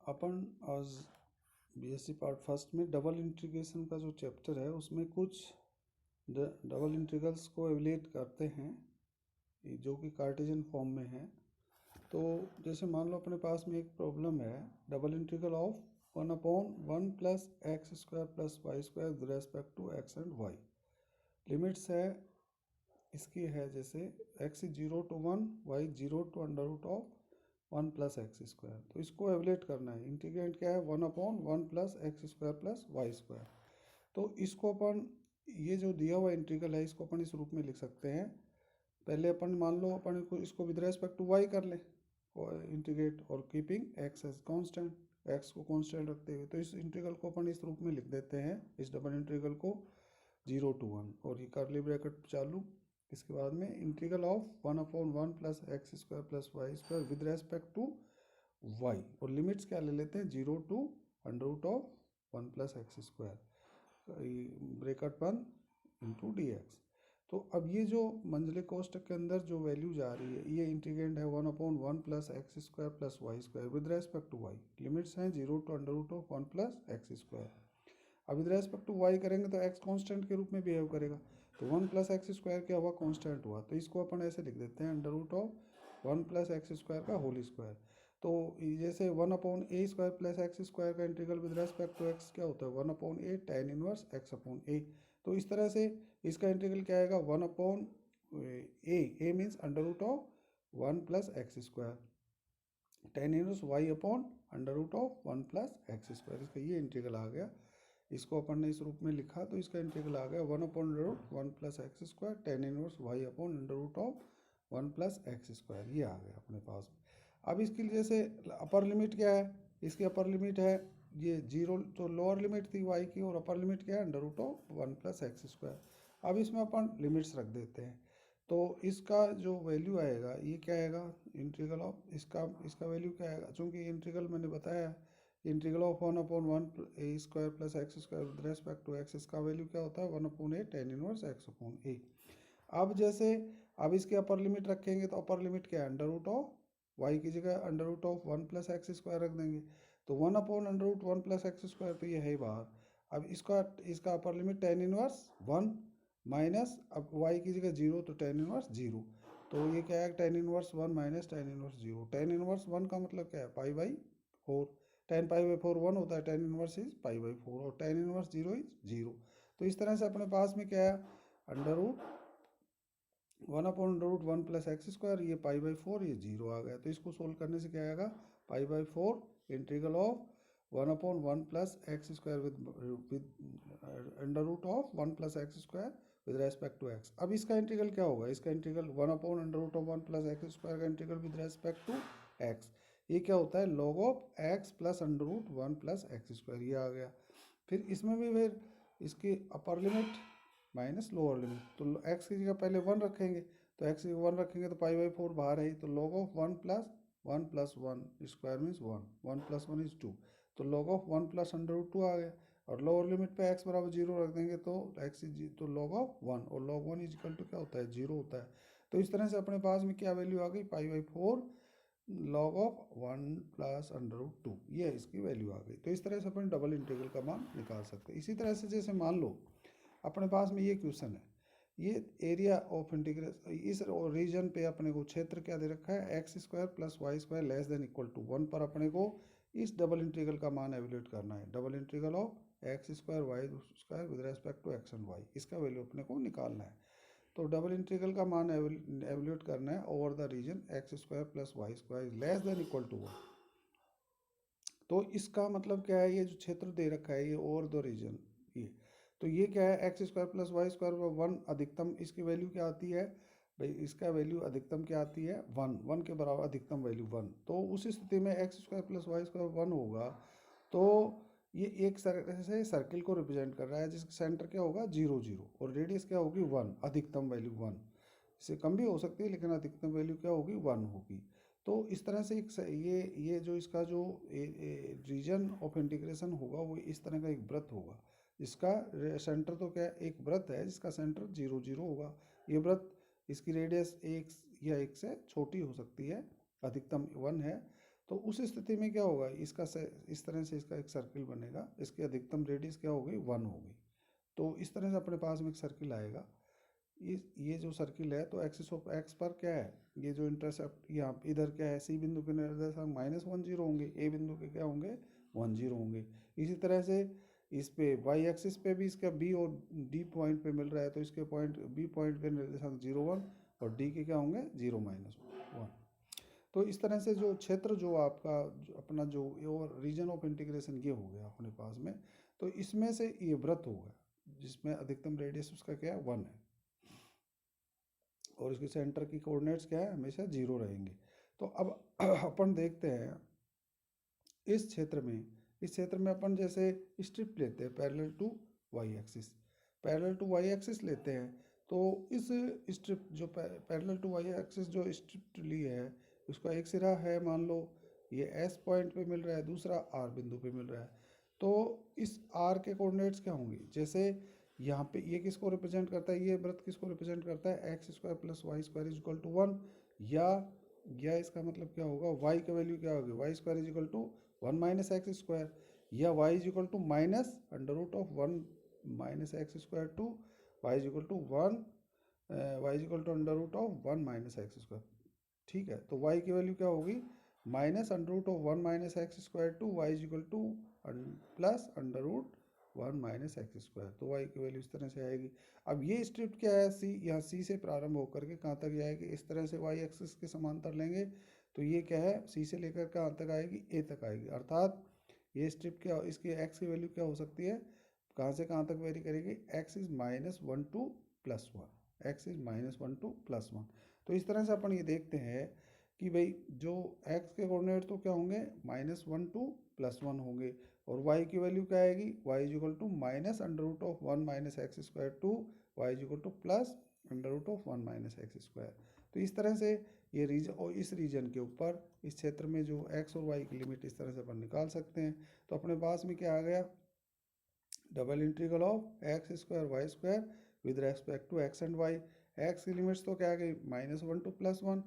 अपन आज BSc part first में double integration का जो चैप्टर है उसमें कुछ डबल इंटीग्रल्स को एवेल्यूएट करते हैं जो कि कार्टेशियन फॉर्म में है। तो जैसे मान लो अपने पास में एक प्रॉब्लम है, double integral of 1/1 plus x square plus y square with respect to x and y. Limits है इसकी है जैसे x 0 to 1, y 0 to under root of 1 plus x square. तो इसको एवेल्यूएट करना है। इंटीग्रेंट क्या है 1/1 plus x square plus y square. तो इसको अपन ये जो दिया हुआ इंटीग्रल है इसको अपन इस रूप में लिख सकते हैं। पहले अपन मान लो अपन को इसको विद रेस्पेक्ट टू वाई कर लें और इंटीग्रेट और keeping x as constant, x को कांस्टेंट रखते हुए। तो इस इंटीग्रल को अपन इस रूप में लिख देते हैं, इस डबल इंटीग्रल को 0 to 1 और ये कर्ली ब्रैकेट चालू। इसके बाद में integral of 1/1 plus x square plus y square with respect to y, और लिमिट्स क्या ले लेते हैं 0 to under root of 1 plus x square bracket 1 into d x. तो अब ये जो मंझले कोष्टक के अंदर जो वैल्यू जा रही है ये इंटीग्रेंड है 1/1 plus x square plus y square with respect to y. Limits हैं 0 to under root of 1 plus x square. अब विद रेस्पेक्ट टू वाई करेंगे तो एक्स कांस्टेंट के रूप में बिहेव करेगा, तो 1 प्लस एक्स स्क्वायर क्या हुआ कांस्टेंट हुआ। तो इसको अपन ऐसे लिख देते हैं under root of 1 plus x square का होल स्क्वायर। तो जैसे 1/a square plus x square का integral with respect to x क्या होता है 1/a tan inverse x upon a. तो इस तरह से इसका इंटीग्रल क्या आएगा 1/a means under root of 1 plus x square tan inverse y upon under root of 1 plus x square. इसका ये इंटीग्रल आ गया। इसको अपन ने इस रूप में लिखा तो इसका इंटीग्रल आ गया 1/√1 plus x square tan inverse y upon under root of 1 plus x square. ये आ गया अपने पास। अब इसके लिए जैसे अपर लिमिट क्या है, इसकी अपर लिमिट है ये 0, तो लोअर लिमिट थी वाई की और अपर लिमिट क्या है under root of 1 plus x square. अब इसमें अपन लिमिट्स रख देते हैं। तो इसका जो वैल्यू आएगा ये क्या आएगा इंटीग्रल ऑफ इसका वैल्यू क्या आएगा, चूँकि इंटीग्रल मैंने बताया integral of 1/1 a square plus x square with respect to x, इसका वैल्यू क्या होता है 1/a tan inverse x upon a. अब जैसे अब इसके अपर लिमिट रखेंगे तो अपर लिमिट क्या है अंडर रूट ऑफ वाई की जगह under root of 1 plus x square रख देंगे, तो 1/√1 प्लस एक्स स्क्वायर तो ये है ही बाहर। अब इसका upper limit tan inverse 1 minus अब वाई की जगह 0 तो tan इनवर्स 0। तो ये क्या है tan inverse 1 minus tan inverse 0। tan inverse 1 का मतलब क्या है π/4, tan π/4 1 होता है, tan इनवर्स इज π/4 और tan इनवर्स 0 इज 0। तो इस तरह से अपने पास में क्या है under root 1/√1 plus x square, ये π/4 ये 0 आ गया। तो इसको सोल्व करने से क्या आएगा π/4 integral of 1/1 plus x square with under root of 1 plus x square with respect to x. अब इसका इंटीग्रल क्या होगा, इसका इंटीग्रल 1/√1 प्लस एक्स स्क्वायर का integral with respect to x, ये क्या होता है log of x plus under root 1 plus x square, ये आ गया। फिर इसमें भी फिर इसकी upper limit minus lower limit, तो एक्स की जगह पहले 1 रखेंगे, तो एक्स की 1 रखेंगे तो π/4 बाहर है, तो log of 1 plus 1 square means 1 plus 1 is 2, तो log of 1 plus under root 2 आ गया। और लोअर लिमिट पे x बराबर 0 रख देंगे तो x इज तो log ऑफ 1, और log 1 इज इक्वल टू क्या होता है 0 होता है। तो इस तरह से अपने पास में क्या वैल्यू आ गई π/4 log of 1 plus under root 2, ये इसकी वैल्यू आ गई। तो इस तरह से अपन डबल इंटीग्रल का मान निकाल सकते हैं। इसी तरह से जैसे मान लो अपने पास में ये क्वेश्चन है, ये एरिया ऑफ इंटीग्रेशन इस रीजन पे अपने को क्षेत्र क्या दे रखा है x square plus y square less than equal to 1 पर अपने को इस डबल इंटीग्रल का मान एवेल्यूएट करना है। Double integral of x square y square with respect to x and y, इसका वैल्यू अपने को निकालना है। तो डबल इंटीग्रल का मान एवेल्यूएट करना है over the region x square plus y square less than equal to 1। तो इसका मतलब क्या है, ये जो क्षेत्र दे रखा है ये ओवर द रीजन, ये तो ये क्या है x square plus y square 1 अधिकतम, इसकी वैल्यू क्या आती है भाई, इसका वैल्यू अधिकतम क्या आती है 1 के बराबर अधिकतम वैल्यू 1। तो उस स्थिति में x square plus y square 1 होगा, तो ये एक से सर्किल को रिप्रेजेंट कर रहा है जिसका सेंटर क्या होगा 0 0 और रेडियस क्या होगी 1, अधिकतम वैल्यू 1, इससे कम भी हो सकती है लेकिन अधिकतम वैल्यू क्या होगी 1 होगी। तो इस तरह से एक ये जो इसका जो रीजन ऑफ इंटीग्रेशन होगा वो इस तरह का एक वृत्त होगा जिसका सेंटर तो क्या एक वृत्त है जिसका सेंटर 0 0 होगा। ये वृत्त इसकी रेडियस 1 या 1 से छोटी हो सकती है, अधिकतम 1 है। तो उस स्थिति में क्या होगा, इस तरह से इसका एक सर्किल बनेगा, इसकी अधिकतम रेडियस क्या होगी, 1 होगी। तो इस तरह से अपने पास में एक सर्किल आएगा। ये जो सर्किल है, तो एक्सिस ऑफ एक्स पर क्या है, ये जो इंटरसेप्ट यहाँ इधर क्या है, सी बिंदु के निर्देशांक -10 होंगे, ए बिंदु के क्या होंगे, 10 होंगे। इसी तरह से इस पे वाई एक्सिस पे भी इसका बी और डी पॉइंट पे मिल रहा है, तो इसके पॉइंट बी पॉइंट के निर्देशांक 0 1 और डी के क्या होंगे 0 -1। तो इस तरह से जो क्षेत्र जो आपका अपना जो और रीजन ऑफ इंटीग्रेशन ये हो गया अपने पास में। तो इसमें से ये वृत्त होगा जिसमें अधिकतम रेडियस उसका क्या है, 1 है, और इसके सेंटर की कोऑर्डिनेट्स क्या है, हमेशा 0 रहेंगे। तो अब अपन देखते हैं इस क्षेत्र में अपन जैसे स्ट्रिप लेते हैं पैरेलल टू वाई एक्सिस लेते हैं। तो इस स्ट्रिप जो पैरेलल टू वाई एक्सिस जो स्ट्रिप ली है, उसका एक सिरा है, मान लो ये एस पॉइंट पे मिल रहा है, दूसरा आर बिंदु पे मिल रहा है। तो इस आर के कोऑर्डिनेट्स क्या होंगे, जैसे यहाँ पे ये किसको रिप्रेजेंट करता है, ये वृत्त किसको रिप्रेजेंट करता है, x square plus y square is equal to 1। या इसका मतलब क्या होगा, वाई का वैल्यू क्या होगी, y square is equal to 1 minus x square, या y is equal to minus under root of 1 minus x square to y is equal to 1 y is equal to under root of 1 minus x square. ठीक है, तो y की value क्या होगी, minus under root of 1 minus x square to y is equal to plus under root 1 minus x square. तो y की value इस तरह से आएगी। अब ये स्ट्रिप क्या है, सी, यहाँ सी से प्रारंभ होकर के कहाँ तक जाएगी, इस तरह से y एक्सिस के समांतर लेंगे, तो ये क्या है, सी से लेकर कहाँ तक आएगी, ए तक आएगी। अर्थात ये स्ट्रिप क्या, इसकी एक्स की वैल्यू क्या हो सकती है, कहाँ से कहाँ तक वेरी करेगी, x is -1 to +1, x is -1 to +1। तो इस तरह से अपन ये देखते हैं कि भाई जो x के कोऑर्डिनेट तो क्या होंगे, -1 टू +1 होंगे, और y की वैल्यू क्या आएगी, y is equal to minus under root of 1 minus x square to y is equal to plus under root of 1 minus x square. तो इस तरह से ये रीजन, और इस रीजन के ऊपर इस क्षेत्र में जो x और y की लिमिट इस तरह से अपन निकाल सकते हैं। तो अपने पास में क्या आ गया, double integral of x square y square with respect to x and y. X की लिमिट्स तो क्या आ गई, -1 टू +1,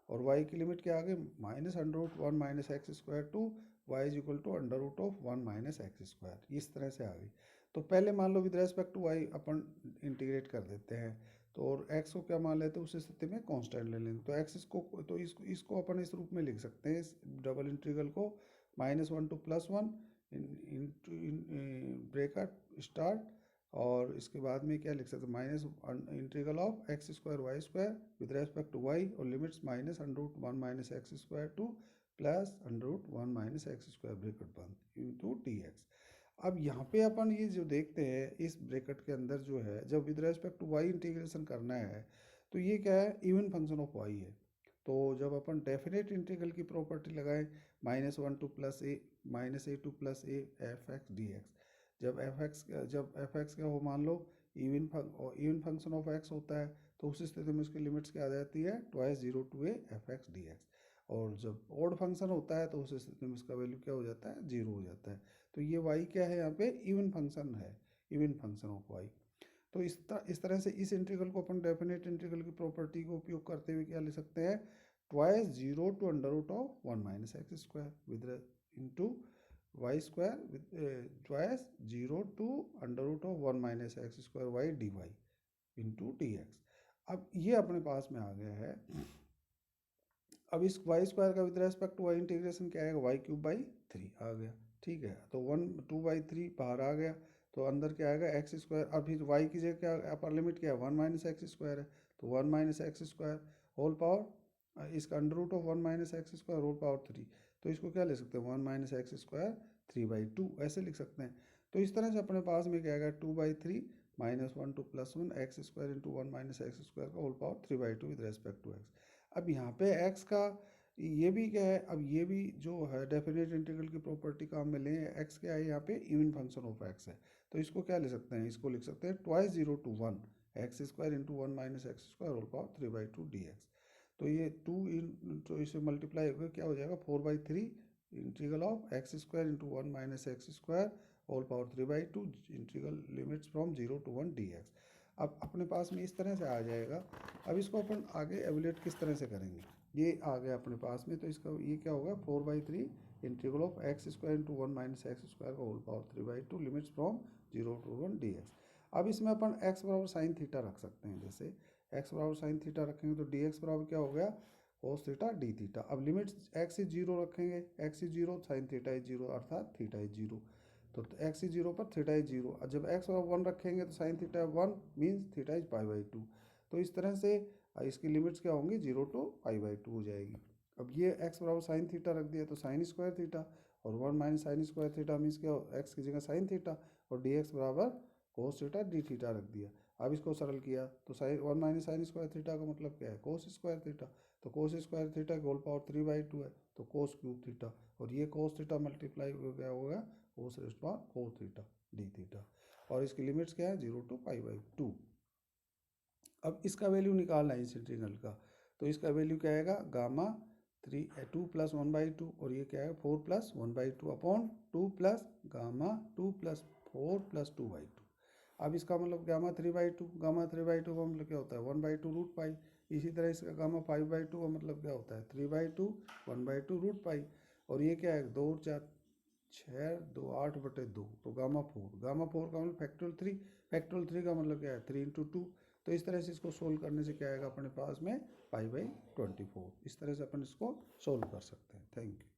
और y की लिमिट क्या आ गई, minus under root 1 minus x square to y is equal to under root of 1 minus x square. इस तरह से आ गई। तो पहले मान लो विद रेस्पेक्ट टू y अपन इंटीग्रेट कर देते हैं, तो और x को क्या मान लेते हैं, उस स्थिति में कांस्टेंट ले लेंगे। तो x इसको, तो इसको अपन इस रूप में लिख सकते हैं, इस डबल इंटीग्रल को -1 टू +1 इन ब्रेकेट स्टार्ट, और इसके बाद में क्या लिख सकते हैं, minus integral of x square y square with respect to y, और limits minus under root 1 minus x square to plus under root 1 minus x square bracket बंद इंटू डी एक्स। अब यहाँ पे अपन ये जो देखते हैं, इस ब्रेकेट के अंदर जो है, जब with respect to y integration करना है, तो ये क्या है, इवन फंक्शन ऑफ वाई है। तो जब अपन डेफिनेट इंटीग्रल की प्रॉपर्टी लगाएं, -1 टू प्लस ए माइनस ए टू प्लस ए एफ एक्स डी एक्स, जब एफ एक्स क्या हो, मान लो इवन फंक्शन ऑफ एक्स होता है, तो उस स्थिति में उसकी लिमिट्स क्या आ जाती है, twice 0 to a f x d x. और जब ऑड फंक्शन होता है, तो उस स्थिति में उसका वैल्यू क्या हो जाता है, 0 हो जाता है। तो ये वाई क्या है, यहाँ पे इवन फंक्शन है, इवन फंक्शन ऑफ वाई। तो इस तरह से इस इंटीग्रल को अपन डेफिनेट इंटीग्रल की प्रॉपर्टी को उपयोग करते हुए क्या ले सकते हैं, twice 0 to under root of 1 minus x square with into y square with twice 0 to under root of 1 minus x square y d y into d x. अब ये अपने पास में आ गया है। अब इस वाई स्क्वायर का with respect to y integration क्या आएगा, वाई क्यूब बाई 3 आ गया। ठीक है, तो 2/3 बाहर आ गया, तो अंदर क्या आएगा, एक्स स्क्वायर। अब फिर वाई की जगह क्या, अपर लिमिट क्या है, 1 माइनस एक्स स्क्वायर है, तो 1 minus x square whole power, इसका under root of 1 minus x square whole power 3। तो इसको क्या ले सकते हैं, 1 माइनस एक्स स्क्वायर 3/2 ऐसे लिख सकते हैं। तो इस तरह से अपने पास में क्या आएगा, 2/3 -1 to +1 x square into 1 minus x square का whole power 3/2 with respect to x. अब यहाँ पे x का ये भी क्या है, अब ये भी जो है डेफिनेट इंटीग्रल की प्रॉपर्टी काम में लें, x क्या है यहाँ पे, इवन फंक्शन ऑफ x है। तो इसको क्या ले सकते हैं, इसको लिख सकते हैं twice 0 to 1 x square into 1 minus x square whole power 3/2 d x. तो ये 2 तो इसे मल्टीप्लाई होकर क्या हो जाएगा, 4/3 integral of x square into 1 minus x square whole power 3/2 integral limits from 0 to 1 d x. अब अपने पास में इस तरह से आ जाएगा। अब इसको अपन आगे एवलेट किस तरह से करेंगे, ये आ गया अपने पास में, तो इसका ये क्या होगा 4/3 integral of x square into 1 minus x square का whole power 3/2 limits from 0 to 1 dx। अब इसमें अपन x बराबर साइन थीटा रख सकते हैं। जैसे x बराबर साइन थीटा रखेंगे तो dx बराबर क्या हो गया कोस थीटा डी थीटा। अब लिमिट्स x इज 0 रखेंगे, x is 0 sine theta is 0 अर्थात थीटा इज 0, तो x इज 0 पर थीटा इज 0। और जब x बराबर 1 रखेंगे तो sine theta 1 means theta is π/2। तो इस तरह से इसकी लिमिट्स क्या होंगी 0 to π/2 हो जाएगी। अब ये x बराबर साइन थीटा रख दिया तो साइन स्क्वायर थीटा, और 1 minus sine square theta means क्या x की जगह साइन थीटा, और dx बराबर कोस थीटा डी थीटा रख दिया। अब इसको सरल किया तो sine 1 minus sine square theta का मतलब क्या है कोस स्क्वायर थीटा, तो कोस स्क्वायर थीटा का होल पावर 3/2 है तो कोस क्यूब थीटा, और ये कोस थीटा मल्टीप्लाई हो गया होगा cos rest power 4 theta d theta, और इसकी लिमिट्स क्या है 0 to π/2। अब इसका वैल्यू निकालना है इस इंटीग्रल का, तो इसका वैल्यू क्या आएगा गामा 2 + 1/2, और ये क्या है 4 + 1/2 अपॉन 2 प्लस गामा 2 + 4 + 2/2। अब इसका मतलब गामा 3/2, गामा 3/2 का मतलब क्या होता है 1/2 रूट पाई। इसी तरह इसका गामा 5/2 का मतलब क्या होता है 3/2 1/2 रूट पाई, और ये क्या है 2 4 6 2 8/2, तो गामा 4, गामा 4 का मतलब फैक्टोरियल 3, फैक्टोरियल 3 का मतलब क्या है 3 × 2। तो इस तरह से इसको सोल्व करने से क्या आएगा अपने पास में π/24। इस तरह से अपन इसको सोल्व कर सकते हैं। Thank you.